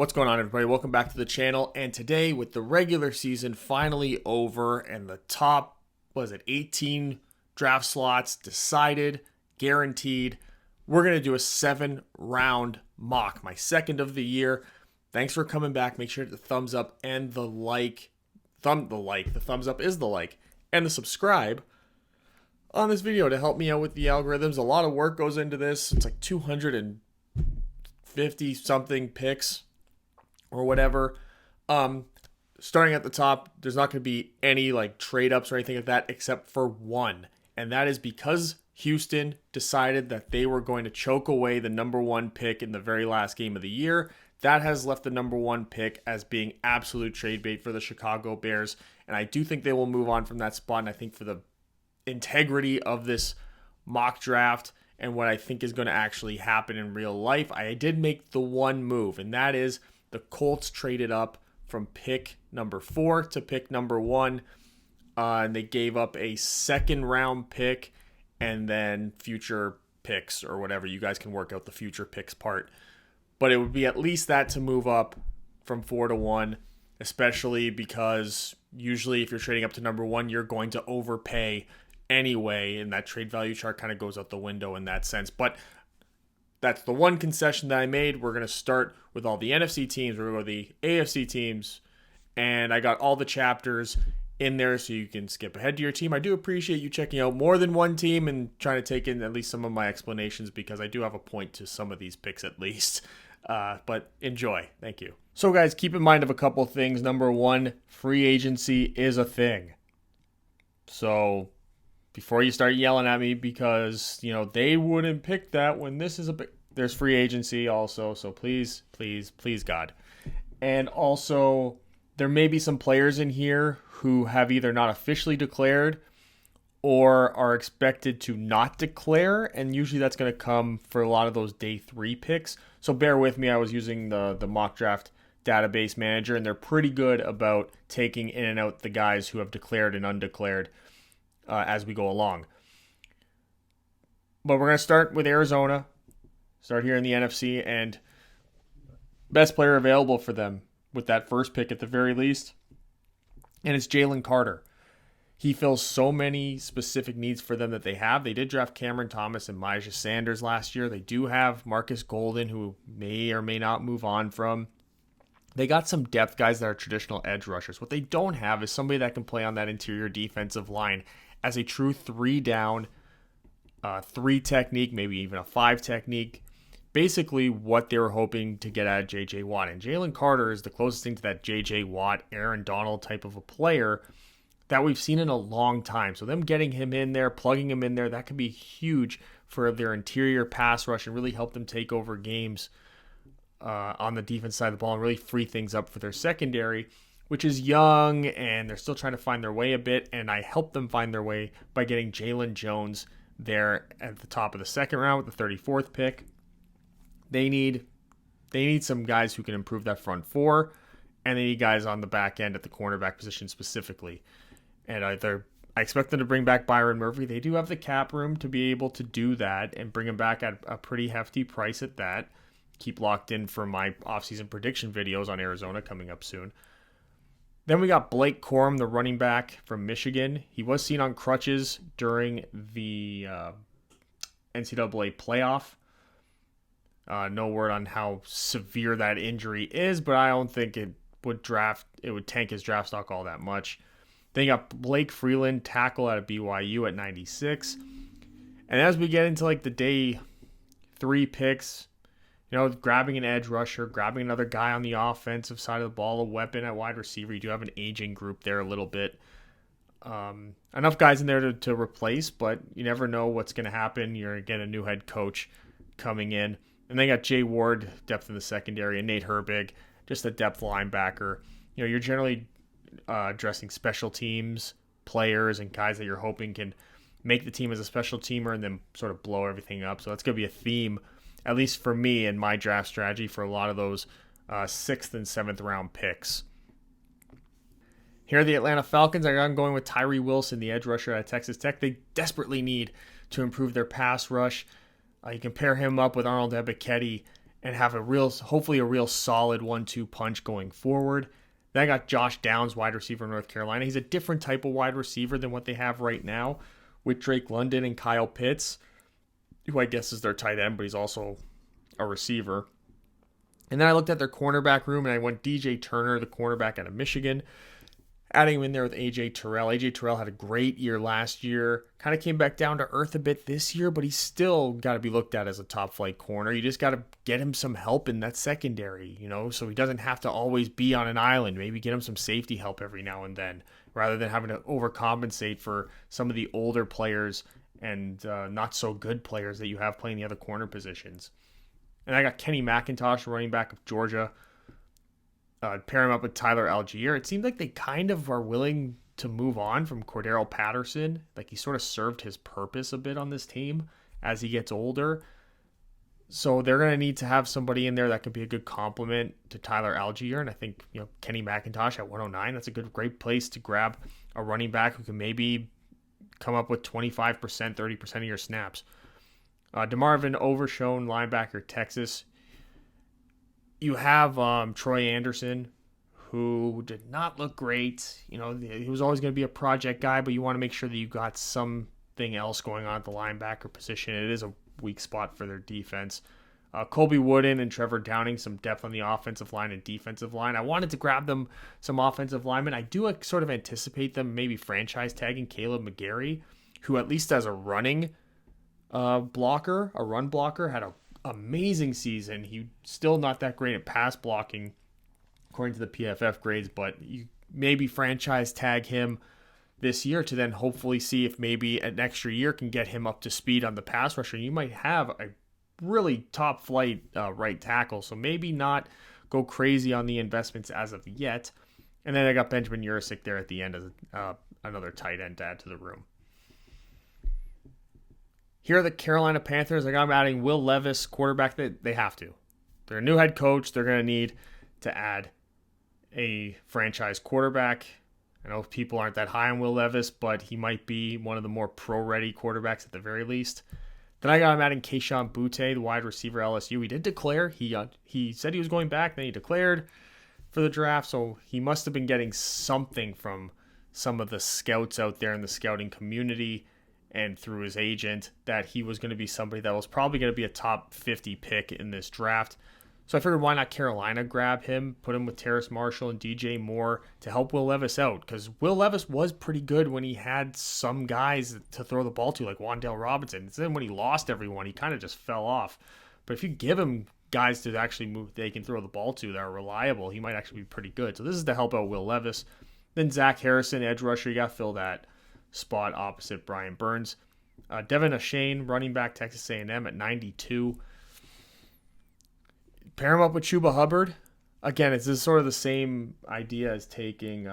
What's going on, everybody? Welcome back to the channel. And today, with the regular season finally over and the top, 18 draft slots decided, guaranteed, we're going to do a 7-round mock, my second of the year. Thanks for coming back. Make sure to hit the thumbs up and the like. The thumbs up is the like. And the subscribe on this video to help me out with the algorithms. A lot of work goes into this. It's like 250 something picks or whatever. Starting at the top, there's not going to be any like trade ups or anything like that except for one. And that is because Houston decided that they were going to choke away the number one pick in the very last game of the year. That has left the number one pick as being absolute trade bait for the Chicago Bears. And I do think they will move on from that spot. And I think for the integrity of this mock draft and what I think is going to actually happen in real life, I did make the one move, and that is the Colts traded up from pick number 4 to pick number 1, and they gave up a second round pick and then future picks or whatever. You guys can work out the future picks part, but it would be at least that to move up from 4 to 1, especially because usually if you're trading up to number 1, you're going to overpay anyway, and that trade value chart kind of goes out the window in that sense. But that's the one concession that I made. We're going to start with all the NFC teams. We're going to go to the AFC teams. And I got all the chapters in there so you can skip ahead to your team. I do appreciate you checking out more than one team and trying to take in at least some of my explanations, because I do have a point to some of these picks at least. But enjoy. Thank you. So guys, keep in mind of a couple things. Number one, free agency is a thing. So before you start yelling at me because, they wouldn't pick that when this is there's free agency also. So please, God. And also, there may be some players in here who have either not officially declared or are expected to not declare. And usually that's going to come for a lot of those day 3 picks. So bear with me. I was using the mock draft database manager, and they're pretty good about taking in and out the guys who have declared and undeclared as we go along. But we're going to start with Arizona, start here in the NFC, and best player available for them with that first pick at the very least, and it's Jalen Carter. He fills so many specific needs for them that they have. They did draft Cameron Thomas and Myjah Sanders last year. They do have Marcus Golden, who may or may not move on from. They got some depth guys that are traditional edge rushers. What they don't have is somebody that can play on that interior defensive line as a true 3-down, 3 technique, maybe even a 5 technique. Basically what they were hoping to get out of J.J. Watt. And Jalen Carter is the closest thing to that J.J. Watt, Aaron Donald type of a player that we've seen in a long time. So them getting him in there, plugging him in there, that could be huge for their interior pass rush and really help them take over games on the defense side of the ball and really free things up for their secondary, which is young, and they're still trying to find their way a bit, and I helped them find their way by getting Jalen Jones there at the top of the second round with the 34th pick. They need some guys who can improve that front 4, and they need guys on the back end at the cornerback position specifically. And I expect them to bring back Byron Murphy. They do have the cap room to be able to do that and bring him back at a pretty hefty price at that. Keep locked in for my offseason prediction videos on Arizona coming up soon. Then we got Blake Corum, the running back from Michigan. He was seen on crutches during the NCAA playoff. No word on how severe that injury is, but I don't think it would tank his draft stock all that much. Then you got Blake Freeland, tackle out of BYU at 96. And as we get into like the day 3 picks, grabbing an edge rusher, grabbing another guy on the offensive side of the ball, a weapon at wide receiver. You do have an aging group there a little bit. Enough guys in there to replace, but you never know what's going to happen. You're going to get a new head coach coming in. And they got Jay Ward, depth in the secondary, and Nate Herbig, just a depth linebacker. You're generally addressing special teams players and guys that you're hoping can make the team as a special teamer and then sort of blow everything up. So that's going to be a theme, at least for me and my draft strategy for a lot of those 6th and 7th round picks. Here are the Atlanta Falcons. I'm going with Tyree Wilson, the edge rusher at Texas Tech. They desperately need to improve their pass rush. You can pair him up with Arnold Ebiketie and have hopefully a real solid 1-2 punch going forward. Then I got Josh Downs, wide receiver in North Carolina. He's a different type of wide receiver than what they have right now with Drake London and Kyle Pitts, who I guess is their tight end, but he's also a receiver. And then I looked at their cornerback room, and I went DJ Turner, the cornerback out of Michigan, adding him in there with A.J. Terrell. A.J. Terrell had a great year last year, kind of came back down to earth a bit this year, but he's still got to be looked at as a top-flight corner. You just got to get him some help in that secondary, so he doesn't have to always be on an island. Maybe get him some safety help every now and then, rather than having to overcompensate for some of the older players and not so good players that you have playing the other corner positions. And I got Kenny McIntosh, running back of Georgia. Pair him up with Tyler Algier. It seems like they kind of are willing to move on from Cordero Patterson. Like he sort of served his purpose a bit on this team as he gets older. So they're going to need to have somebody in there that could be a good complement to Tyler Algier. And I think, Kenny McIntosh at 109, that's a great place to grab a running back who can maybe come up with 25%, 30% of your snaps. DeMarvin Overshown, linebacker, Texas. You have Troy Anderson, who did not look great. He was always going to be a project guy, but you want to make sure that you got something else going on at the linebacker position. It is a weak spot for their defense. Colby Wooden and Trevor Downing, some depth on the offensive line and defensive line. I wanted to grab them some offensive linemen. I do sort of anticipate them maybe franchise tagging Caleb McGarry, who at least as a running run blocker, had an amazing season. He's still not that great at pass blocking according to the PFF grades, but you maybe franchise tag him this year to then hopefully see if maybe an extra year can get him up to speed on the pass rusher. You might have a really top flight right tackle, so maybe not go crazy on the investments as of yet. And then I got Benjamin Yurcik there at the end as another tight end to add to the room. Here are the Carolina Panthers. I got them adding Will Levis, quarterback. They have to. They're a new head coach. They're going to need to add a franchise quarterback. I know people aren't that high on Will Levis, but he might be one of the more pro-ready quarterbacks at the very least. Then I got him adding Kayshon Boutte, the wide receiver LSU. He did declare. He said he was going back, then he declared for the draft, so he must have been getting something from some of the scouts out there in the scouting community and through his agent that he was going to be somebody that was probably going to be a top 50 pick in this draft. So I figured why not Carolina grab him, put him with Terrace Marshall and DJ Moore to help Will Levis out, because Will Levis was pretty good when he had some guys to throw the ball to, like Wan'Dale Robinson. And then when he lost everyone, he kind of just fell off. But if you give him guys to actually move, they can throw the ball to that are reliable, he might actually be pretty good. So this is to help out Will Levis. Then Zach Harrison, edge rusher, you got to fill that spot opposite Brian Burns. Devin Achane, running back, Texas A&M at 92. Pair him up with Chuba Hubbard. Again, it's sort of the same idea as taking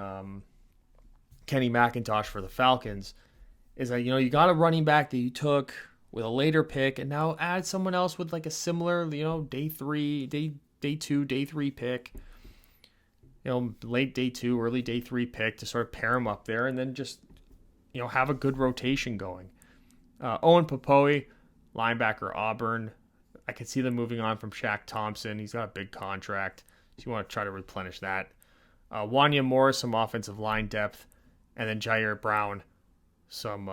Kenny McIntosh for the Falcons. Is that, you got a running back that you took with a later pick, and now add someone else with like a similar, day 2, day 3 pick. Late day 2, early day 3 pick to sort of pair him up there, and then just have a good rotation going. Owen Popoe, linebacker, Auburn. I could see them moving on from Shaq Thompson. He's got a big contract, so you want to try to replenish that. Wanya Morris, some offensive line depth. And then Jair Brown, some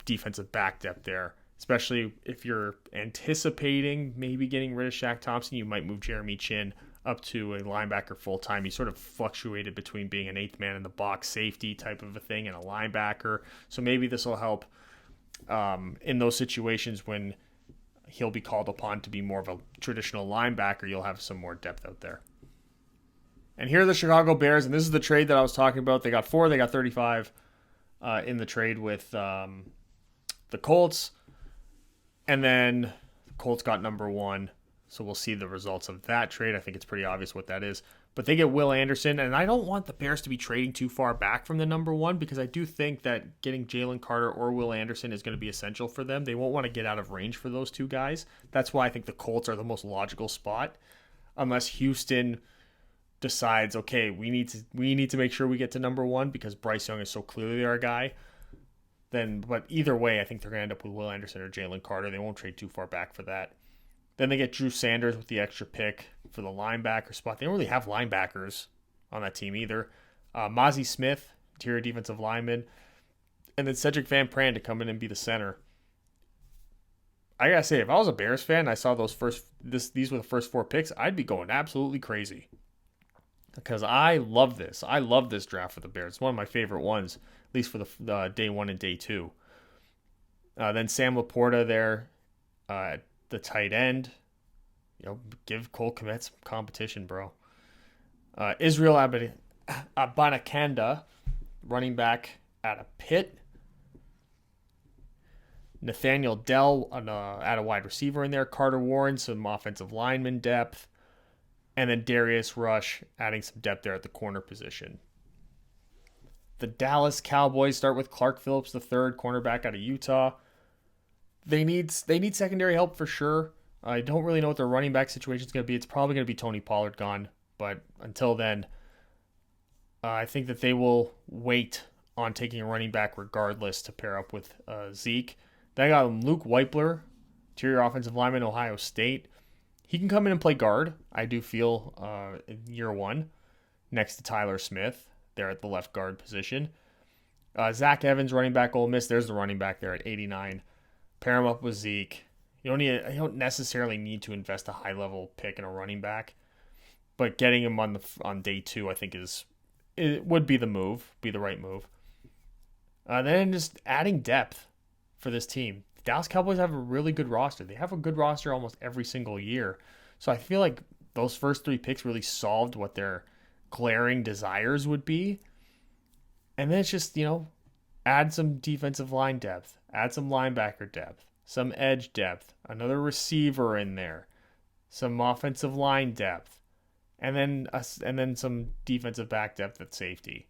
defensive back depth there. Especially if you're anticipating maybe getting rid of Shaq Thompson, you might move Jeremy Chin up to a linebacker full-time. He sort of fluctuated between being an eighth man in the box safety type of a thing and a linebacker. So maybe this will help in those situations when he'll be called upon to be more of a traditional linebacker. You'll have some more depth out there. And here are the Chicago Bears, and this is the trade that I was talking about. They got 4, they got 35 in the trade with the Colts. And then the Colts got number 1. So we'll see the results of that trade. I think it's pretty obvious what that is. But they get Will Anderson, and I don't want the Bears to be trading too far back from the number 1, because I do think that getting Jalen Carter or Will Anderson is going to be essential for them. They won't want to get out of range for those two guys. That's why I think the Colts are the most logical spot, unless Houston decides, okay, we need to make sure we get to number 1 because Bryce Young is so clearly our guy. But either way, I think they're going to end up with Will Anderson or Jalen Carter. They won't trade too far back for that. Then they get Drew Sanders with the extra pick for the linebacker spot. They don't really have linebackers on that team either. Mozzie Smith, interior defensive lineman, and then Cedric Van Pran to come in and be the center. I gotta say, if I was a Bears fan and I saw these were the first 4 picks, I'd be going absolutely crazy. Because I love this. I love this draft for the Bears. It's one of my favorite ones, at least for the day 1 and day 2. Then Sam Laporta there at the tight end. Give Cole Kmet some competition, bro. Israel Abanikanda, running back out of Pitt. Nathaniel Dell at a wide receiver in there. Carter Warren, some offensive lineman depth. And then Darius Rush adding some depth there at the corner position. The Dallas Cowboys start with Clark Phillips III, cornerback out of Utah. They need secondary help for sure. I don't really know what their running back situation is going to be. It's probably going to be Tony Pollard gone. But until then, I think that they will wait on taking a running back regardless to pair up with Zeke. Then I got Luke Weipler, interior offensive lineman, Ohio State. He can come in and play guard, I do feel, in year 1, next to Tyler Smith there at the left guard position. Zach Evans, running back, Ole Miss. There's the running back there at 89. Pair him up with Zeke. You don't necessarily need to invest a high-level pick in a running back, but getting him on day 2, I think would be the right move. Then just adding depth for this team. The Dallas Cowboys have a really good roster. They have a good roster almost every single year. So I feel like those first 3 picks really solved what their glaring desires would be. And then it's just, add some defensive line depth, add some linebacker depth, some edge depth, another receiver in there, some offensive line depth, and then some defensive back depth at safety.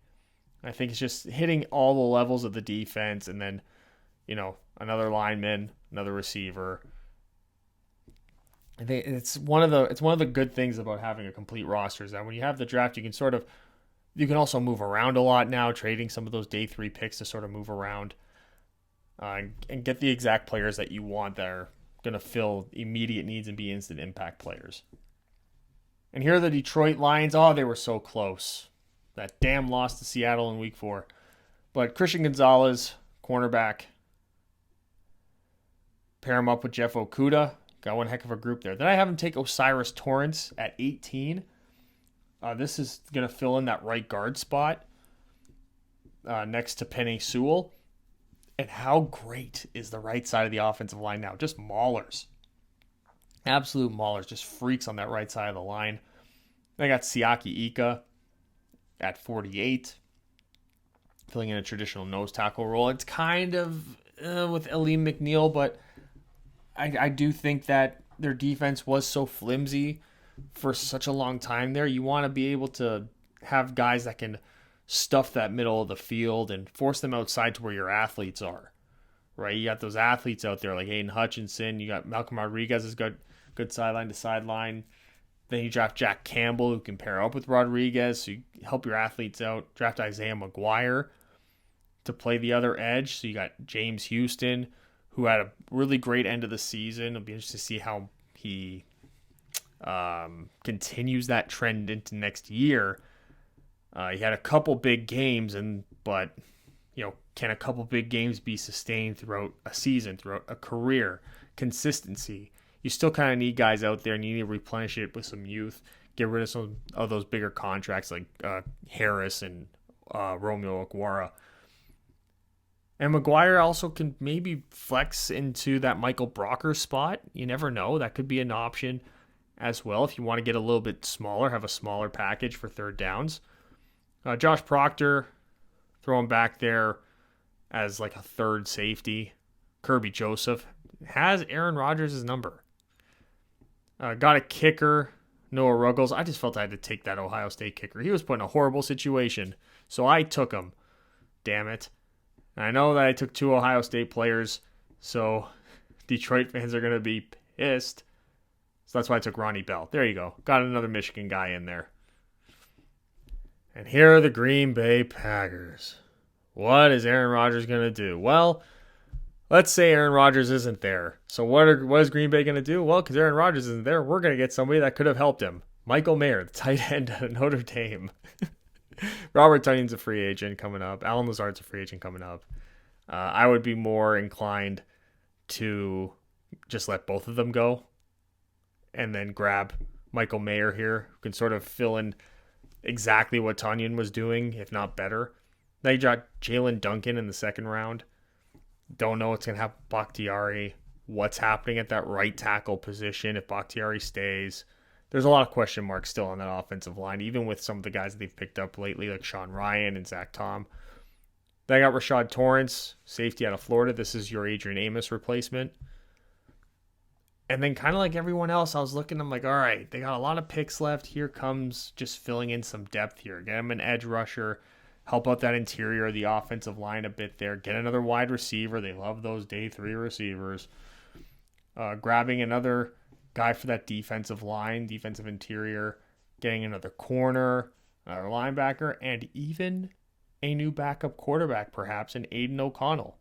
I think it's just hitting all the levels of the defense, and then another lineman, another receiver. I think it's one of the good things about having a complete roster is that when you have the draft, you can also move around a lot now, trading some of those day 3 picks to sort of move around and get the exact players that you want that are going to fill immediate needs and be instant impact players. And here are the Detroit Lions. Oh, they were so close. That damn loss to Seattle in week 4. But Christian Gonzalez, cornerback, pair him up with Jeff Okudah. Got one heck of a group there. Then I have him take Osiris Torrance at 18. This is going to fill in that right guard spot next to Penei Sewell. And how great is the right side of the offensive line now? Just maulers. Absolute maulers. Just freaks on that right side of the line. Then I got Siaki Ika at 48. Filling in a traditional nose tackle role. It's kind of with Aleem McNeil, but I do think that their defense was so flimsy for such a long time there. You want to be able to have guys that can stuff that middle of the field and force them outside to where your athletes are, right? You got those athletes out there like Aiden Hutchinson. You got Malcolm Rodriguez has got good sideline to sideline. Then you draft Jack Campbell, who can pair up with Rodriguez, so you help your athletes out. Draft Isaiah McGuire to play the other edge. So you got James Houston, who had a really great end of the season. It'll be interesting to see how he continues that trend into next year. He had a couple big games, but can a couple big games be sustained throughout a season, throughout a career? Consistency. You still kind of need guys out there, and you need to replenish it with some youth. Get rid of some of those bigger contracts like Harris and Romeo Okwara. And McGuire also can maybe flex into that Michael Brocker spot. You never know. That could be an option as well if you want to get a little bit smaller, have a smaller package for third downs. Josh Proctor, throw him back there as like a third safety. Kirby Joseph has Aaron Rodgers' number. Got a kicker, Noah Ruggles. I just felt I had to take that Ohio State kicker. He was put in a horrible situation, so I took him. Damn it. And I know that I took 2 Ohio State players, so Detroit fans are going to be pissed. So that's why I took Ronnie Bell. There you go. Got another Michigan guy in there. And here are the Green Bay Packers. What is Aaron Rodgers going to do? Well, let's say Aaron Rodgers isn't there. So what is Green Bay going to do? Well, because Aaron Rodgers isn't there, we're going to get somebody that could have helped him. Michael Mayer, the tight end at Notre Dame. Robert Tonyan's a free agent coming up. Alan Lazard's a free agent coming up. I would be more inclined to just let both of them go and then grab Michael Mayer here, who can sort of fill in exactly what Tonyan was doing, if not better. They got Jalen Duncan in the second round. Don't know what's going to happen with Bakhtiari. What's happening at that right tackle position if Bakhtiari stays. There's a lot of question marks still on that offensive line, even with some of the guys that they've picked up lately, like Sean Ryan and Zach Tom. They got Rashad Torrance, safety out of Florida. This is your Adrian Amos replacement. And then kind of like everyone else, I was looking, I'm like, all right, they got a lot of picks left. Here comes just filling in some depth here. Get them an edge rusher, help out that interior of the offensive line a bit there. Get another wide receiver. They love those day 3 receivers. Grabbing another guy for that defensive line, defensive interior. Getting another corner, another linebacker, and even a new backup quarterback, perhaps, in Aiden O'Connell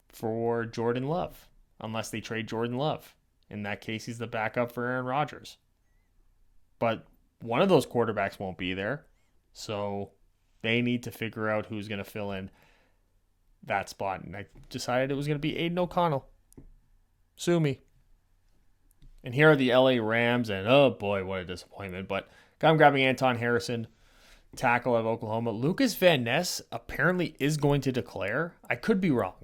for Jordan Love, unless they trade Jordan Love. In that case, he's the backup for Aaron Rodgers. But one of those quarterbacks won't be there, so they need to figure out who's going to fill in that spot. And I decided it was going to be Aiden O'Connell. Sue me. And here are the LA Rams, and oh boy, what a disappointment. But I'm grabbing Anton Harrison, tackle of Oklahoma. Lucas Van Ness apparently is going to declare. I could be wrong.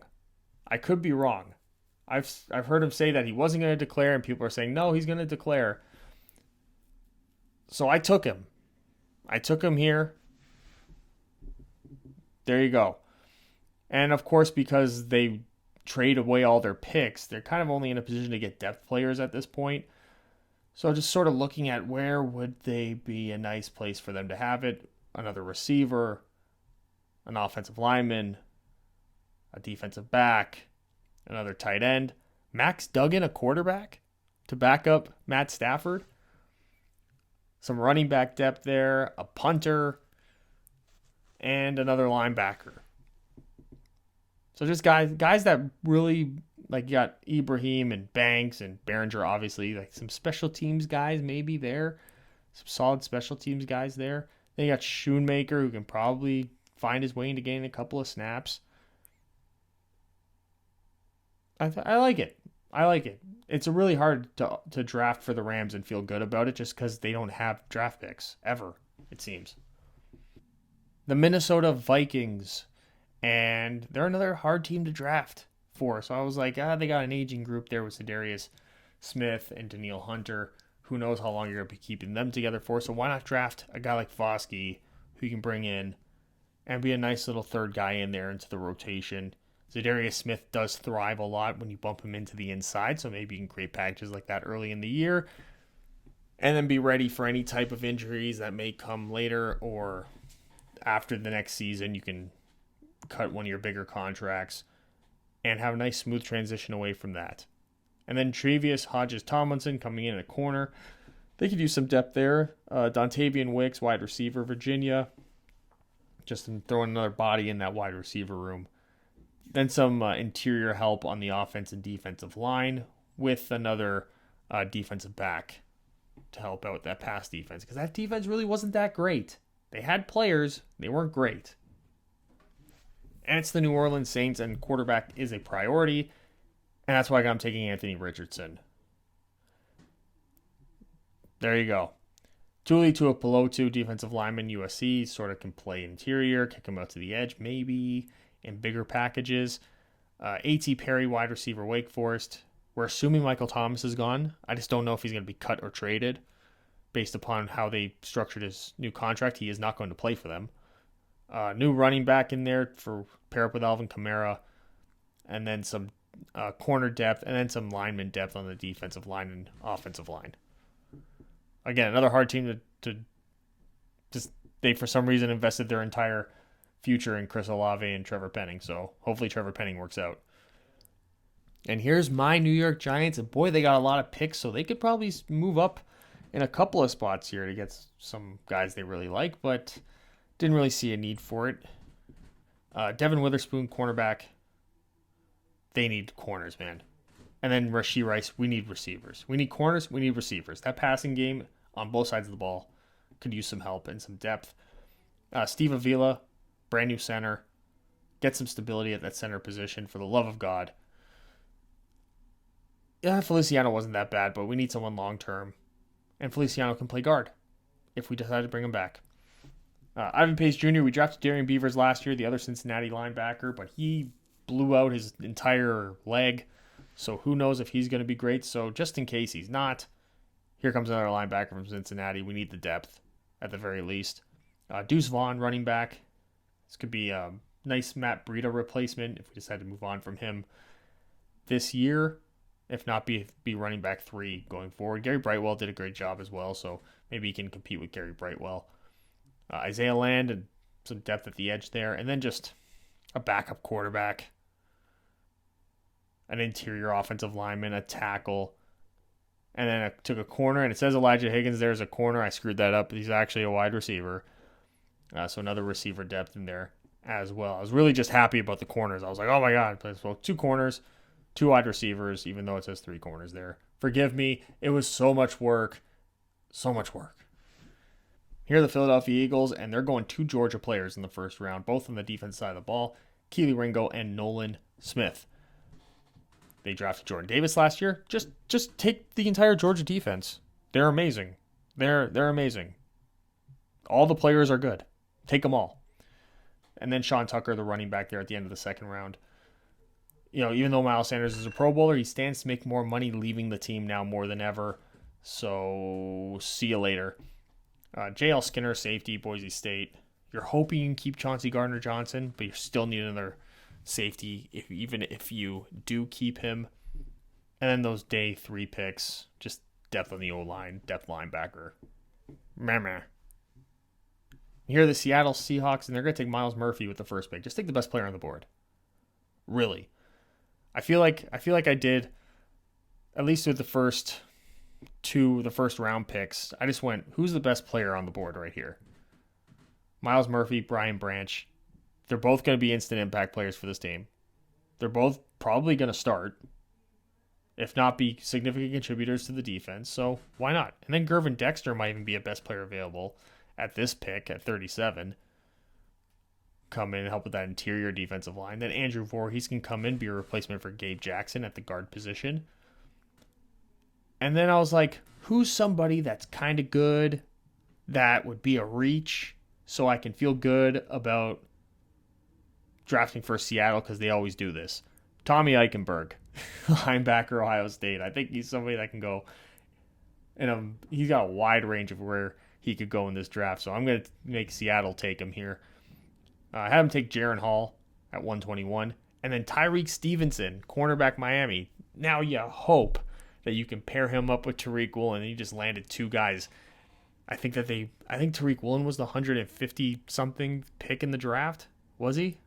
I've heard him say that he wasn't going to declare, and people are saying, no, he's going to declare. So I took him. Here. There you go. And of course, because they trade away all their picks, they're kind of only in a position to get depth players at this point. So just sort of looking at where would they be a nice place for them to have it. Another receiver, an offensive lineman, a defensive back, another tight end. Max Duggan, a quarterback, to back up Matt Stafford. Some running back depth there, a punter, and another linebacker. So just guys that really, like, you got Ibrahim and Banks and Behringer, obviously, like some special teams guys maybe there. Some solid special teams guys there. Then you got Schoonmaker, who can probably find his way into getting a couple of snaps. I like it. It's really hard to draft for the Rams and feel good about it just because they don't have draft picks, ever, it seems. The Minnesota Vikings, and they're another hard team to draft for. So I was like, they got an aging group there with Za'Darius Smith and Danielle Hunter. Who knows how long you're going to be keeping them together for. So why not draft a guy like Foskey who you can bring in and be a nice little third guy in there into the rotation. Za'Darius Smith does thrive a lot when you bump him into the inside, so maybe you can create packages like that early in the year and then be ready for any type of injuries that may come later or after the next season. You can cut one of your bigger contracts and have a nice smooth transition away from that. And then Tre'Vius Hodges-Tomlinson coming in at a corner. They could use some depth there. Dontavian Wicks, wide receiver, Virginia. Just throwing another body in that wide receiver room. Then some interior help on the offense and defensive line with another defensive back to help out that pass defense. Because that defense really wasn't that great. They had players. They weren't great. And it's the New Orleans Saints, and quarterback is a priority. And that's why I'm taking Anthony Richardson. There you go. Tuli Tuipulotu, defensive lineman, USC, sort of can play interior, kick him out to the edge, maybe in bigger packages. A.T. Perry, wide receiver, Wake Forest. We're assuming Michael Thomas is gone. I just don't know if he's going to be cut or traded based upon how they structured his new contract. He is not going to play for them. New running back in there for pair up with Alvin Kamara. And then some corner depth, and then some lineman depth on the defensive line and offensive line. Again, another hard team to just, they for some reason invested their entire future in Chris Olave and Trevor Penning, so hopefully Trevor Penning works out. And here's my New York Giants, and boy, they got a lot of picks, so they could probably move up in a couple of spots here to get some guys they really like, but didn't really see a need for it. Devin Witherspoon, cornerback. they need corners, man. And then Rashee Rice, we need receivers. We need corners, we need receivers. That passing game on both sides of the ball could use some help and some depth. Steve Avila, brand new center. Get some stability at that center position for the love of God. Yeah, Feliciano wasn't that bad, but we need someone long-term. And Feliciano can play guard if we decide to bring him back. Ivan Pace Jr., we drafted Darian Beavers last year, the other Cincinnati linebacker, but he blew out his entire leg. So who knows if he's going to be great. So just in case he's not, here comes another linebacker from Cincinnati. We need the depth at the very least. Deuce Vaughn, running back. This could be a nice Matt Breida replacement if we decide to move on from him this year. If not, be running back 3 going forward. Gary Brightwell did a great job as well, so maybe he can compete with Gary Brightwell. Isaiah Land and some depth at the edge there. And then just a backup quarterback. An interior offensive lineman, a tackle. And then I took a corner, and it says Elijah Higgins there as a corner. I screwed that up. He's actually a wide receiver. So another receiver depth in there as well. I was really just happy about the corners. I was like, oh my God. Well, 2 corners, 2 wide receivers, even though it says 3 corners there. Forgive me. It was so much work. So much work. Here are the Philadelphia Eagles, and they're going 2 Georgia players in the first round, both on the defense side of the ball, Keely Ringo and Nolan Smith. They drafted Jordan Davis last year. Just take the entire Georgia defense. They're amazing. They're amazing. All the players are good. Take them all. And then Sean Tucker, the running back there at the end of the second round. You know, even though Miles Sanders is a Pro Bowler, he stands to make more money leaving the team now more than ever. So, see you later. J.L. Skinner, safety, Boise State. You're hoping you can keep Chauncey Gardner-Johnson, but you still need another safety, even if you do keep him. And then those day 3 picks, just depth on the O-line, depth linebacker. Meh. Here are the Seattle Seahawks, and they're going to take Myles Murphy with the first pick. Just take the best player on the board. Really. I feel like I did, at least with the first round picks, I just went, who's the best player on the board right here? Myles Murphy, Brian Branch. They're both going to be instant impact players for this team. They're both probably going to start, if not be significant contributors to the defense. So why not? And then Gervin Dexter might even be a best player available at this pick at 37. Come in and help with that interior defensive line. Then Andrew Voorhees can come in, be a replacement for Gabe Jackson at the guard position. And then I was like, who's somebody that's kind of good that would be a reach so I can feel good about drafting for Seattle, because they always do this. Tommy Eichenberg, linebacker, Ohio State. I think he's somebody that can go, and he's got a wide range of where he could go in this draft. So I'm going to make Seattle take him here. I had him take Jaron Hall at 121. And then Tyreek Stevenson, cornerback Miami. Now you hope that you can pair him up with Tariq Woolen, and he just landed 2 guys. I think Tariq Woolen was the 150-something pick in the draft. Was he?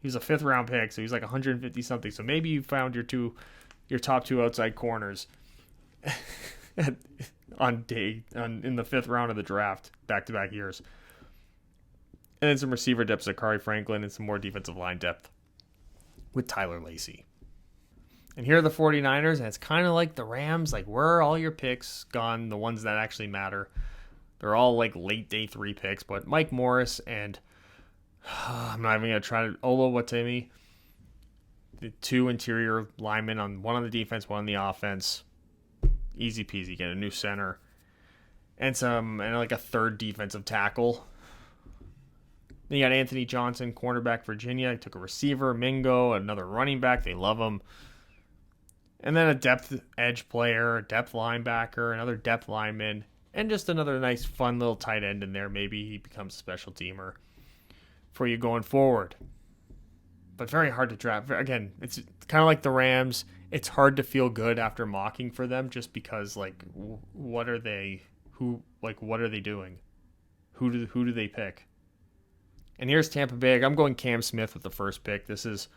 He was a 5th round pick, so he's like 150-something. So maybe you found your top 2 outside corners in the 5th round of the draft, back-to-back years. And then some receiver depth, Zachary Franklin, and some more defensive line depth with Tyler Lacey. And here are the 49ers, and it's kind of like the Rams. Like, where are all your picks gone, the ones that actually matter? They're all like late day 3 picks, but Mike Morris and I'm not even going to try to Olo Watimi, the 2 interior linemen, one on the defense, one on the offense. Easy peasy. Get a new center and like a 3rd defensive tackle. Then you got Anthony Johnson, cornerback, Virginia. He took a receiver, Mingo, another running back. They love him. And then a depth edge player, a depth linebacker, another depth lineman, and just another nice, fun little tight end in there. Maybe he becomes a special teamer for you going forward. But very hard to draft. Again, it's kind of like the Rams. It's hard to feel good after mocking for them just because, like, what are they doing? Who do they pick? And here's Tampa Bay. I'm going Cam Smith with the first pick. This is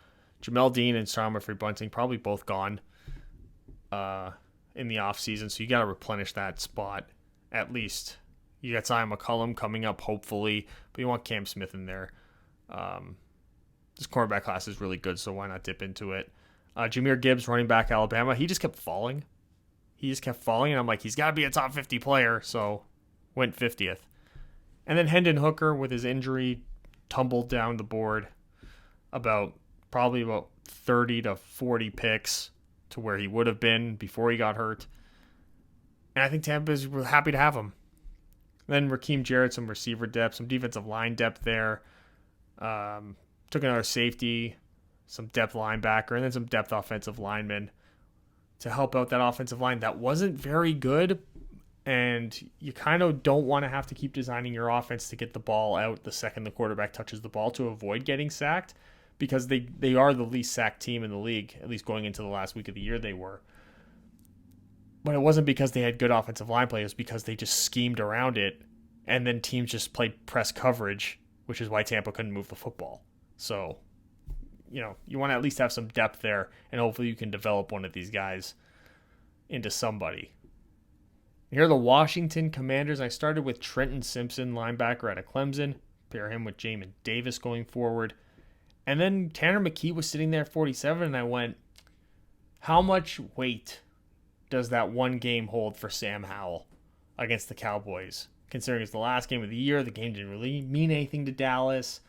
Jamel Dean and Sean Murphy-Bunting, probably both gone in the offseason, so you got to replenish that spot at least. You got Zion McCollum coming up, hopefully, but you want Cam Smith in there. This cornerback class is really good, so why not dip into it? Jahmyr Gibbs, running back, Alabama. He just kept falling. And I'm like, he's got to be a top 50 player, so went 50th. And then Hendon Hooker, with his injury, tumbled down the board probably about 30 to 40 picks to where he would have been before he got hurt. And I think Tampa's happy to have him. Then Raheem Jarrett, some receiver depth, some defensive line depth there. Took another safety, some depth linebacker, and then some depth offensive linemen to help out that offensive line that wasn't very good. And you kind of don't want to have to keep designing your offense to get the ball out the second the quarterback touches the ball to avoid getting sacked, because they are the least sacked team in the league, at least going into the last week of the year they were. But it wasn't because they had good offensive line play. It was because they just schemed around it, and then teams just played press coverage, which is why Tampa couldn't move the football. So, you want to at least have some depth there, and hopefully you can develop one of these guys into somebody. Here are the Washington Commanders. I started with Trenton Simpson, linebacker out of Clemson. Pair him with Jamin Davis going forward. And then Tanner McKee was sitting there at 47, and I went, how much weight does that one game hold for Sam Howell against the Cowboys? Considering it's the last game of the year, the game didn't really mean anything to Dallas.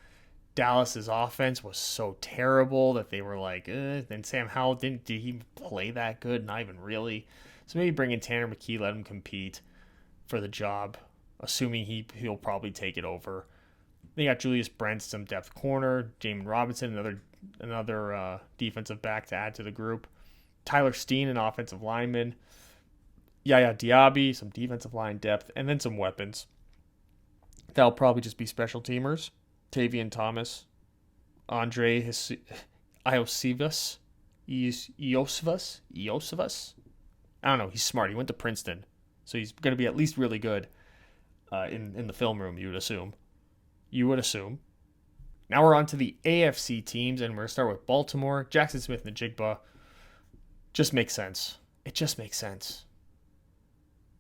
Dallas's offense was so terrible that they were like, then Sam Howell did he play that good? Not even really. So maybe bring in Tanner McKee, let him compete for the job, assuming he'll probably take it over. They got Julius Brents, some depth corner, Jamin Robinson, another defensive back to add to the group. Tyler Steen, an offensive lineman. Yaya Diaby, some defensive line depth, and then some weapons. That'll probably just be special teamers. Tavian Thomas, Andre Iosivas. I don't know. He's smart. He went to Princeton, so he's going to be at least really good in the film room, you would assume. Now we're on to the AFC teams, and we're going to start with Baltimore. Jackson Smith-Njigba. Just makes sense. It just makes sense.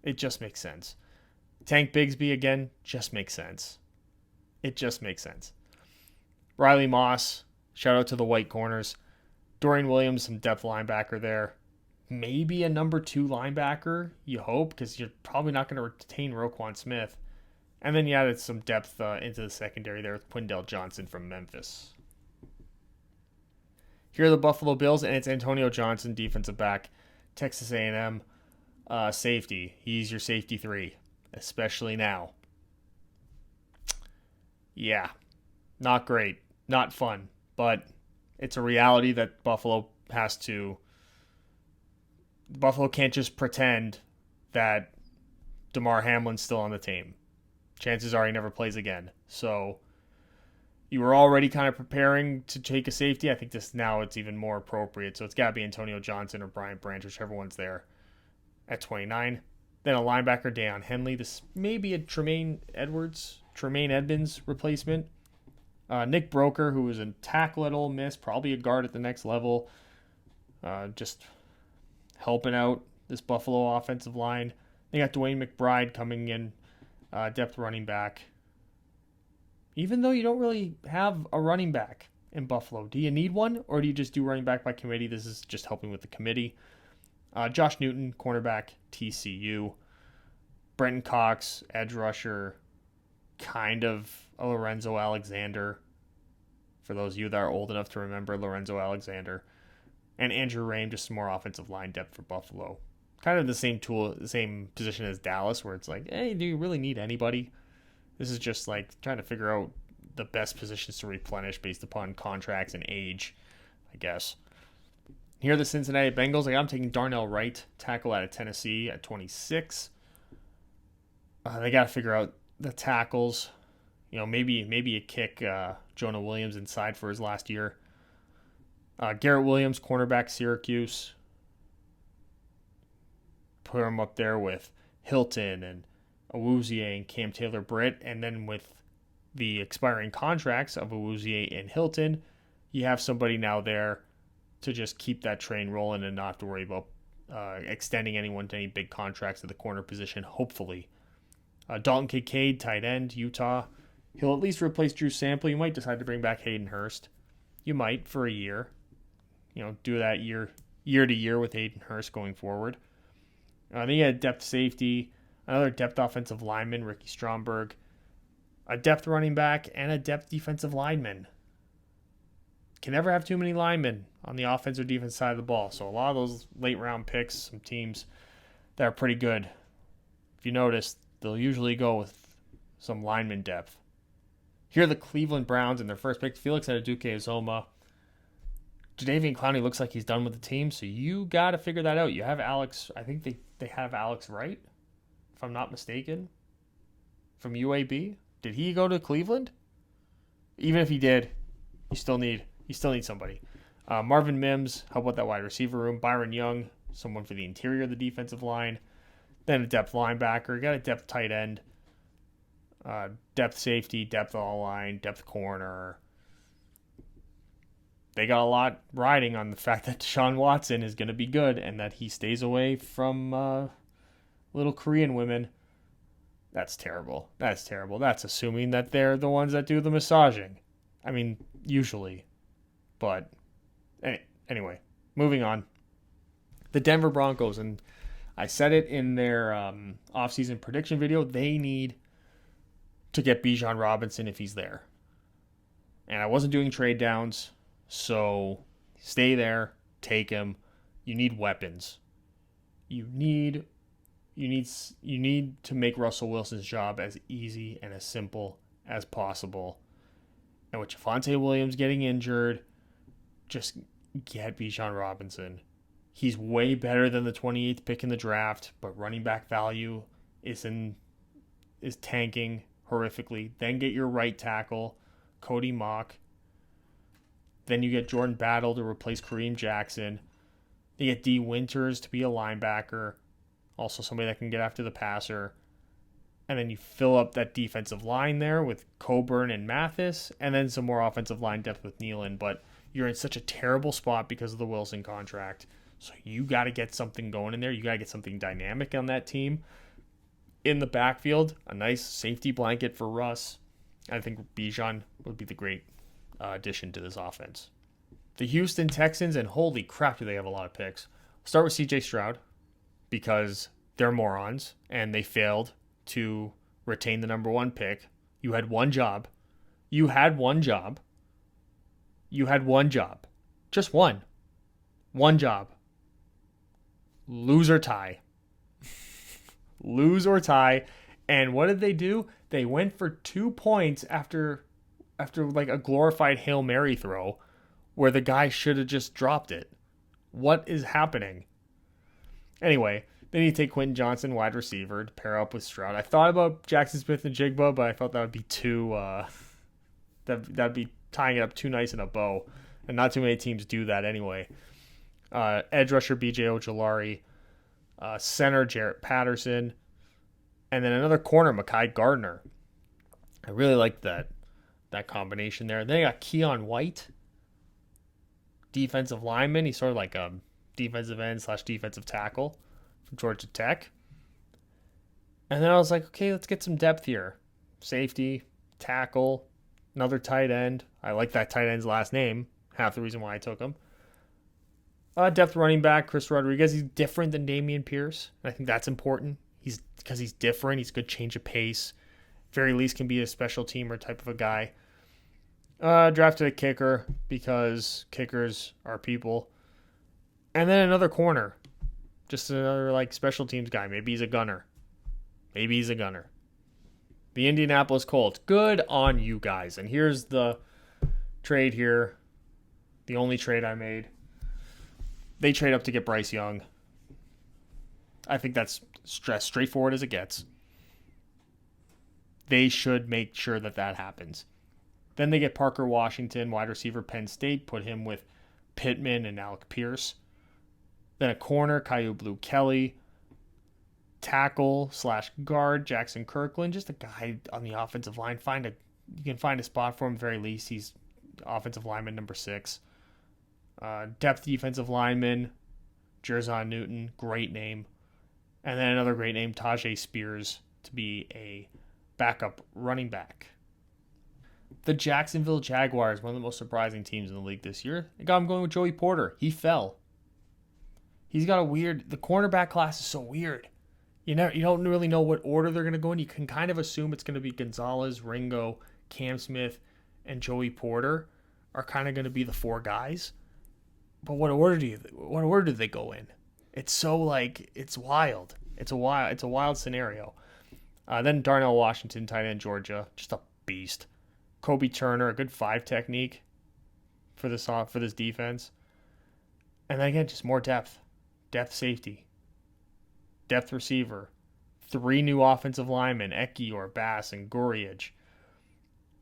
Tank Bigsby again, just makes sense. It just makes sense. Riley Moss, shout out to the white corners. Dorian Williams, some depth linebacker there. Maybe a number 2 linebacker, you hope, because you're probably not going to retain Roquan Smith. And then you added some depth into the secondary there with Quindell Johnson from Memphis. Here are the Buffalo Bills, and it's Antonio Johnson, defensive back, Texas A&M safety. He's your safety 3, especially now. Yeah, not great, not fun, but it's a reality that Buffalo can't just pretend that DeMar Hamlin's still on the team. Chances are he never plays again. So you were already kind of preparing to take a safety. I think now it's even more appropriate. So it's got to be Antonio Johnson or Bryant Branch, whichever one's there at 29. Then a linebacker, Deion Henley. This may be a Tremaine Edmonds replacement. Nick Broker, who was a tackle at Ole Miss, probably a guard at the next level. Just helping out this Buffalo offensive line. They got Dwayne McBride coming in, depth running back. Even though you don't really have a running back in Buffalo, do you need one, or do you just do running back by committee? This is just helping with the committee. Josh Newton, cornerback, TCU. Brenton Cox, edge rusher, kind of a Lorenzo Alexander, for those of you that are old enough to remember Lorenzo Alexander. And Andrew Rame, just some more offensive line depth for Buffalo. Kind of the same position as Dallas, where it's like, hey, do you really need anybody? This is just like trying to figure out the best positions to replenish based upon contracts and age, I guess. Here are the Cincinnati Bengals. I'm taking Darnell Wright, tackle out of Tennessee at 26. They got to figure out the tackles. Maybe you kick Jonah Williams inside for his last year. Garrett Williams, cornerback, Syracuse. Put him up there with Hilton and Awuzie and Cam Taylor-Britt. And then with the expiring contracts of Awuzie and Hilton, you have somebody now there to just keep that train rolling and not have to worry about extending anyone to any big contracts at the corner position, hopefully. Dalton Kincaid, tight end, Utah. He'll at least replace Drew Sample. You might decide to bring back Hayden Hurst. You might for a year. Do that year to year with Hayden Hurst going forward. Then you had depth safety, another depth offensive lineman, Ricky Stromberg, a depth running back, and a depth defensive lineman. Can never have too many linemen on the offense or defense side of the ball. So a lot of those late round picks, some teams that are pretty good, if you notice, they'll usually go with some lineman depth. Here are the Cleveland Browns in their first pick, Felix Anudike-Uzomah. Jadeveon Clowney looks like he's done with the team, so you got to figure that out. You have Alex, I think they have Alex Wright, if I'm not mistaken, from UAB. Did he go to Cleveland? Even if he did, you still need somebody. Marvin Mims, how about that wide receiver room? Byron Young, someone for the interior of the defensive line. Then a depth linebacker. Got a depth tight end. Depth safety, depth all-line, depth corner. They got a lot riding on the fact that Deshaun Watson is going to be good and that he stays away from little Korean women. That's terrible. That's terrible. That's assuming that they're the ones that do the massaging. I mean, usually. But anyway, moving on. The Denver Broncos, and I said it in their offseason prediction video, they need to get Bijan Robinson if he's there. And I wasn't doing trade downs, so stay there, take him. You need weapons. You need to make Russell Wilson's job as easy and as simple as possible. And with Javonte Williams getting injured, just get Bijan Robinson. He's way better than the 28th pick in the draft, but running back value is tanking horrifically. Then get your right tackle, Cody Mock. Then you get Jordan Battle to replace Kareem Jackson. You get D. Winters to be a linebacker, also somebody that can get after the passer. And then you fill up that defensive line there with Coburn and Mathis, and then some more offensive line depth with Nealon. But you're in such a terrible spot because of the Wilson contract. So you got to get something going in there. You got to get something dynamic on that team. In the backfield, a nice safety blanket for Russ. I think Bijan would be the great addition to this offense. The Houston Texans, and holy crap, do they have a lot of picks. Start with C.J. Stroud because they're morons and they failed to retain the number one pick. You had one job. Just one. One job. Lose or tie. Lose or tie. And what did they do? They went for 2 points after like a glorified Hail Mary throw where the guy should have just dropped it. What is happening? Anyway, then you take Quentin Johnson, wide receiver, to pair up with Stroud. I thought about Jackson Smith and Jigba, but I felt that would be too that'd be tying it up too nice in a bow. And not too many teams do that anyway. Edge rusher B.J. Ojolari, center Jarrett Patterson, and then another corner, Mekhi Gardner. I really liked that combination there. Then you got Keon White, defensive lineman. He's sort of like a defensive end / defensive tackle from Georgia Tech. And then I was like, okay, let's get some depth here. Safety, tackle, another tight end. I like that tight end's last name. Half the reason why I took him. Depth running back, Chris Rodriguez. He's different than Dameon Pierce. And I think that's important. Because he's different. He's a good change of pace. Very least can be a special teamer type of a guy. Drafted a kicker because kickers are people. And then another corner. Just another special teams guy. Maybe he's a gunner. The Indianapolis Colts. Good on you guys. And here's the trade here. The only trade I made. They trade up to get Bryce Young. I think that's as straightforward as it gets. They should make sure that happens. Then they get Parker Washington, wide receiver, Penn State, put him with Pittman and Alec Pierce. Then a corner, Kyu Blue Kelly. Tackle / guard, Jackson Kirkland. Just a guy on the offensive line. You can find a spot for him, at the very least. He's offensive lineman number 6. Depth defensive lineman, Jerzon Newton. Great name. And then another great name, Tajay Spears, to be a backup running back. The Jacksonville Jaguars, one of the most surprising teams in the league this year. I got him going with Joey Porter. He fell. He's got the cornerback class is so weird. You don't really know what order they're going to go in. You can kind of assume it's going to be Gonzalez, Ringo, Cam Smith, and Joey Porter are kind of going to be the four guys. But what order do they go in? It's so it's wild. It's a wild scenario. Then Darnell Washington, tight end Georgia, just a beast. Kobe Turner, a good 5 technique for this defense. And then again, just more depth safety, depth receiver, 3 new offensive linemen, Ekiyor, Bass, and Guriage,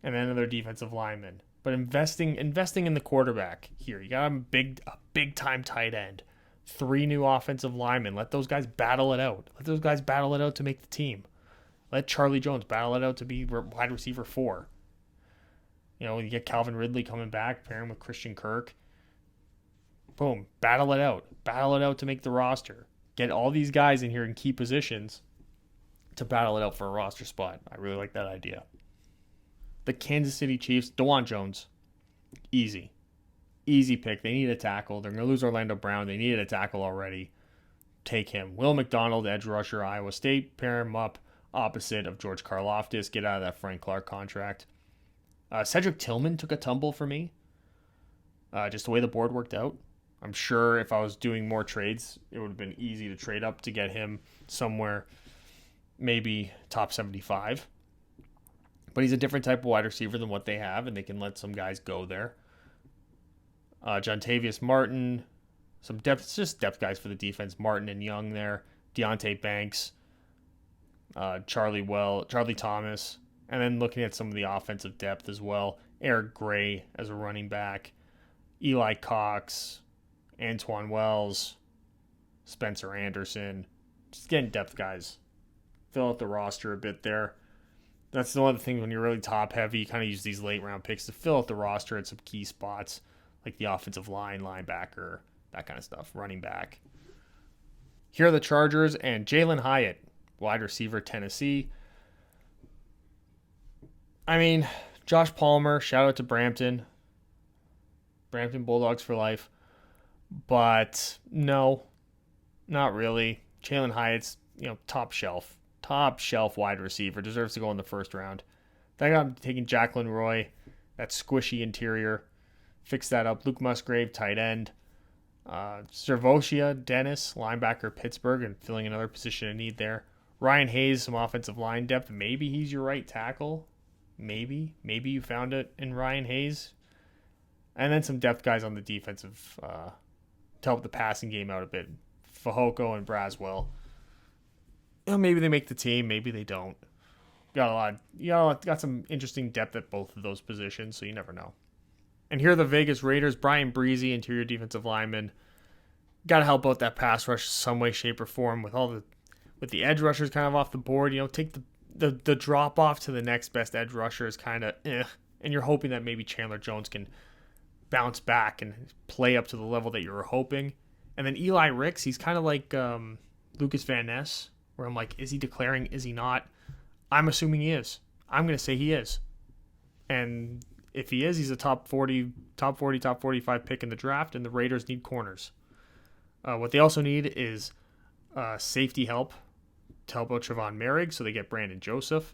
and then another defensive lineman. But investing in the quarterback here, you got a big time tight end, 3 new offensive linemen. Let those guys battle it out. To make the team. Let Charlie Jones battle it out to be wide receiver 4. You get Calvin Ridley coming back, pair him with Christian Kirk. Boom, battle it out to make the roster. Get all these guys in here in key positions to battle it out for a roster spot. I really like that idea. The Kansas City Chiefs, DeJuan Jones, easy pick. They need a tackle. They're going to lose Orlando Brown. They needed a tackle already. Take him. Will McDonald, edge rusher, Iowa State. Pair him up opposite of George Karlaftis. Get out of that Frank Clark contract. Cedric Tillman took a tumble for me. Just the way the board worked out. I'm sure if I was doing more trades, it would have been easy to trade up to get him somewhere, maybe top 75. But he's a different type of wide receiver than what they have, and they can let some guys go there. Jontavius Martin, some depth, it's just depth guys for the defense. Martin and Young there. Deonte Banks, Charlie Thomas. And then looking at some of the offensive depth as well. Eric Gray as a running back. Eli Cox, Antoine Wells, Spencer Anderson. Just getting depth guys. Fill out the roster a bit there. That's one of the things when you're really top heavy, you kind of use these late round picks to fill out the roster at some key spots, like the offensive line, linebacker, that kind of stuff, running back. Here are the Chargers and Jalen Hyatt, wide receiver, Tennessee. I mean, Josh Palmer, shout out to Brampton. Brampton Bulldogs for life. But no, not really. Jalen Hyatt's, top shelf wide receiver. Deserves to go in the first round. Then I'm taking Jacqueline Roy, that squishy interior. Fix that up. Luke Musgrave, tight end. Servotia Dennis, linebacker, Pittsburgh, and filling another position of need there. Ryan Hayes, some offensive line depth. Maybe he's your right tackle. Maybe you found it in Ryan Hayes. And then some depth guys on the defensive to help the passing game out a bit. Fehoko and Braswell. Maybe they make the team, maybe they don't. Got some interesting depth at both of those positions, so you never know. And here are the Vegas Raiders. Brian Breezy, interior defensive lineman. Got to help out that pass rush some way, shape, or form with the edge rushers kind of off the board. Take the drop off to the next best edge rusher is kind of and you're hoping that maybe Chandler Jones can bounce back and play up to the level that you were hoping. And then Eli Ricks, he's kind of like Lucas Van Ness, where I'm like, is he declaring? Is he not? I'm assuming he is. I'm going to say he is. And if he is, he's a top 45 pick in the draft, and the Raiders need corners. What they also need is safety help to help out Trevon Merrick, so they get Brandon Joseph.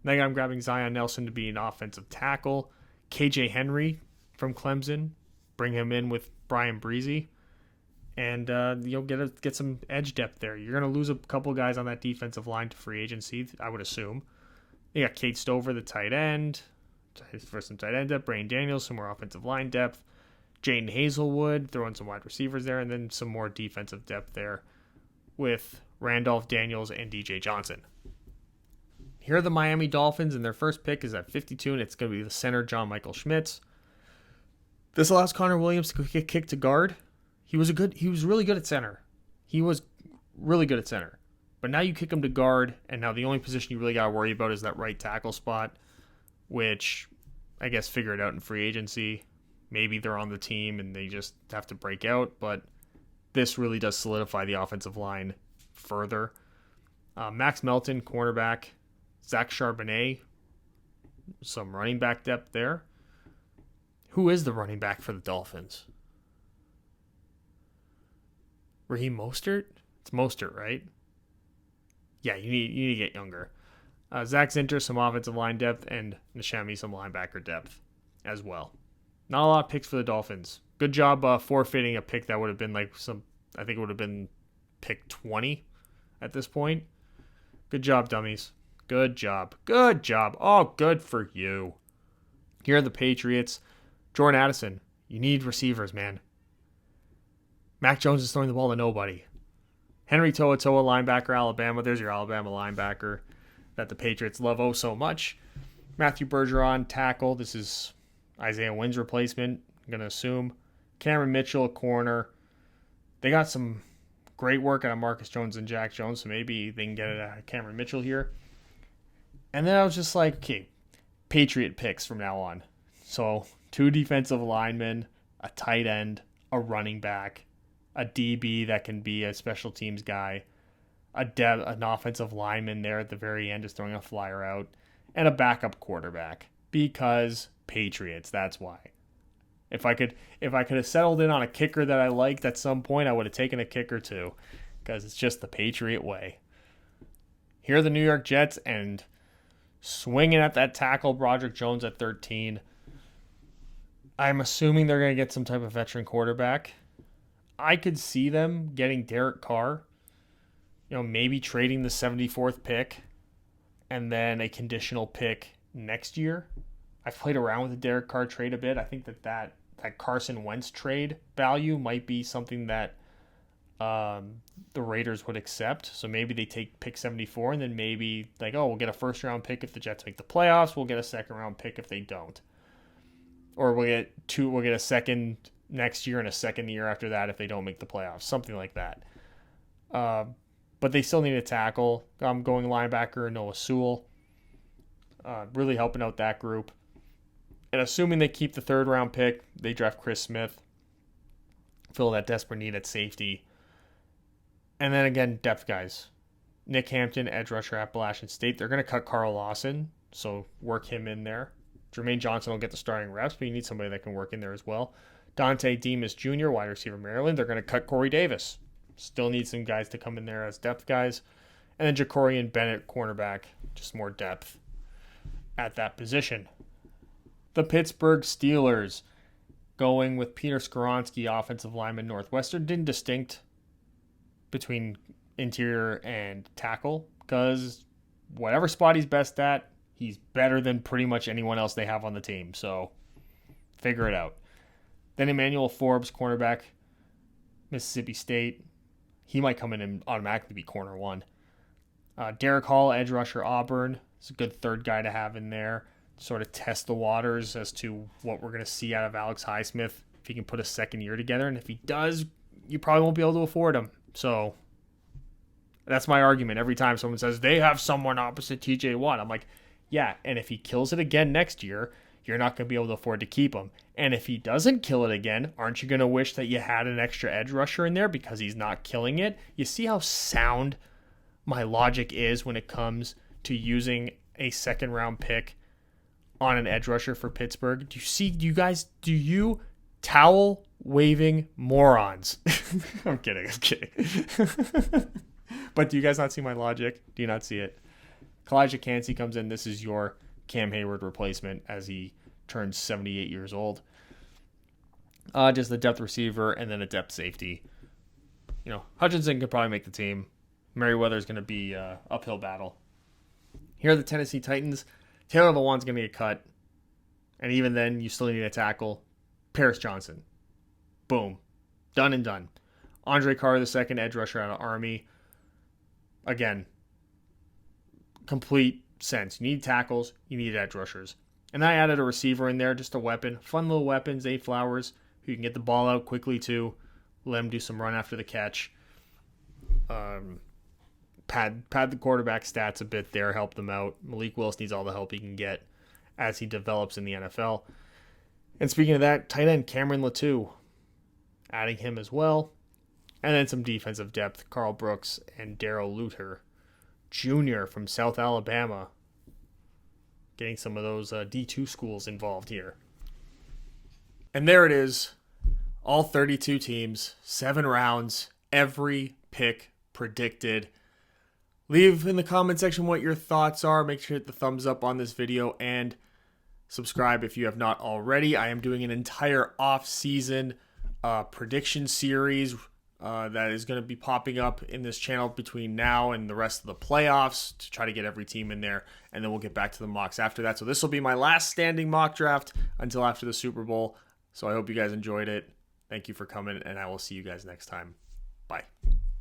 Then I'm grabbing Zion Nelson to be an offensive tackle. KJ Henry from Clemson, bring him in with Brian Breezy, and you'll get some edge depth there. You're going to lose a couple guys on that defensive line to free agency, I would assume. You got Kate Stover, the tight end, for some tight end depth. Brain Daniels, some more offensive line depth. Jaden Hazelwood, throw in some wide receivers there, and then some more defensive depth there with Randolph Daniels and DJ Johnson. Here are the Miami Dolphins, and their first pick is at 52, and it's going to be the center, John Michael Schmitz. This allows Connor Williams to get kicked to guard. He was really good at center. But now you kick him to guard, and now the only position you really got to worry about is that right tackle spot, which I guess figure it out in free agency. Maybe they're on the team and they just have to break out, but this really does solidify the offensive line further. Max Melton, cornerback. Zach Charbonnet, some running back depth there. Who is the running back for the Dolphins? Raheem Mostert? It's Mostert, right? Yeah, you need to get younger. Zach Zinter, some offensive line depth, and Nashemi, some linebacker depth as well. Not a lot of picks for the Dolphins. Good job forfeiting a pick that would have been I think it would have been pick 20 at this point. Good job, dummies. Good job. Good job. Oh, good for you. Here are the Patriots. Jordan Addison, you need receivers, man. Mac Jones is throwing the ball to nobody. Henry To'oTo'o, linebacker, Alabama. There's your Alabama linebacker that the Patriots love oh so much. Matthew Bergeron, tackle. This is Isaiah Wynn's replacement, I'm going to assume. Cameron Mitchell, corner. They got some great work out of Marcus Jones and Jack Jones, so maybe they can get it out of Cameron Mitchell here. And then I was just like, okay, Patriot picks from now on. So 2 defensive linemen, a tight end, a running back, a DB that can be a special teams guy, an offensive lineman there at the very end just throwing a flyer out, and a backup quarterback. Because Patriots, that's why. If I could have settled in on a kicker that I liked at some point, I would have taken a kicker too, because it's just the Patriot way. Here are the New York Jets, and swinging at that tackle, Broderick Jones at 13. I'm assuming they're going to get some type of veteran quarterback. I could see them getting Derek Carr, maybe trading the 74th pick and then a conditional pick next year. I've played around with the Derek Carr trade a bit. I think that Carson Wentz trade value might be something that the Raiders would accept. So maybe they take pick 74 and then maybe we'll get a first round pick if the Jets make the playoffs. We'll get a second round pick if they don't. Or we'll get a second next year and a second year after that if they don't make the playoffs. Something like that. But they still need a tackle. I'm going linebacker Noah Sewell. Really helping out that group. And assuming they keep the third round pick, they draft Chris Smith. Fill that desperate need at safety. And then again, depth guys. Nick Hampton, edge rusher, Appalachian State. They're going to cut Carl Lawson, so work him in there. Jermaine Johnson will get the starting reps, but you need somebody that can work in there as well. Dante Demas Jr., wide receiver, Maryland. They're going to cut Corey Davis. Still need some guys to come in there as depth guys. And then Jacorian Bennett, cornerback. Just more depth at that position. The Pittsburgh Steelers going with Peter Skoronski, offensive lineman, Northwestern. Didn't distinct between interior and tackle because whatever spot he's best at, he's better than pretty much anyone else they have on the team. So figure it out. Then Emmanuel Forbes, cornerback, Mississippi State. He might come in and automatically be corner one. Derek Hall, edge rusher, Auburn. It's a good third guy to have in there. Sort of test the waters as to what we're going to see out of Alex Highsmith if he can put a second year together. And if he does, you probably won't be able to afford him. So that's my argument. Every time someone says they have someone opposite TJ Watt, I'm like, yeah, and if he kills it again next year, you're not going to be able to afford to keep him. And if he doesn't kill it again, aren't you going to wish that you had an extra edge rusher in there because he's not killing it? You see how sound my logic is when it comes to using a second round pick on an edge rusher for Pittsburgh? Do you towel waving morons? I'm kidding. But do you guys not see my logic? Do you not see it? Kalijah Cansey comes in. This is your Cam Hayward replacement as he turns 78 years old. Just the depth receiver and then a depth safety. Hutchinson could probably make the team. Merriweather is going to be uphill battle. Here are the Tennessee Titans. Taylor Lewan's going to get cut. And even then, you still need a tackle. Paris Johnson. Boom. Done and done. Andre Carr, the second edge rusher out of Army. Again, complete sense. You need tackles. You need edge rushers. And I added a receiver in there, just a weapon. Fun little weapon, Zay Flowers, who you can get the ball out quickly to. Let him do some run after the catch. Pad the quarterback stats a bit there, help them out. Malik Willis needs all the help he can get as he develops in the NFL. And speaking of that, tight end Cameron Latou, adding him as well. And then some defensive depth, Carl Brooks and Darrell Luter Jr. from South Alabama. getting some of those D2 schools involved here. And there it is. All 32 teams, 7 rounds, every pick predicted. Leave in the comment section what your thoughts are. Make sure to hit the thumbs up on this video and subscribe if you have not already. I am doing an entire off-season prediction series that is going to be popping up in this channel between now and the rest of the playoffs to try to get every team in there, and then we'll get back to the mocks after that. So this will be my last standing mock draft until after the Super Bowl. So I hope you guys enjoyed it. Thank you for coming, and I will see you guys next time. Bye.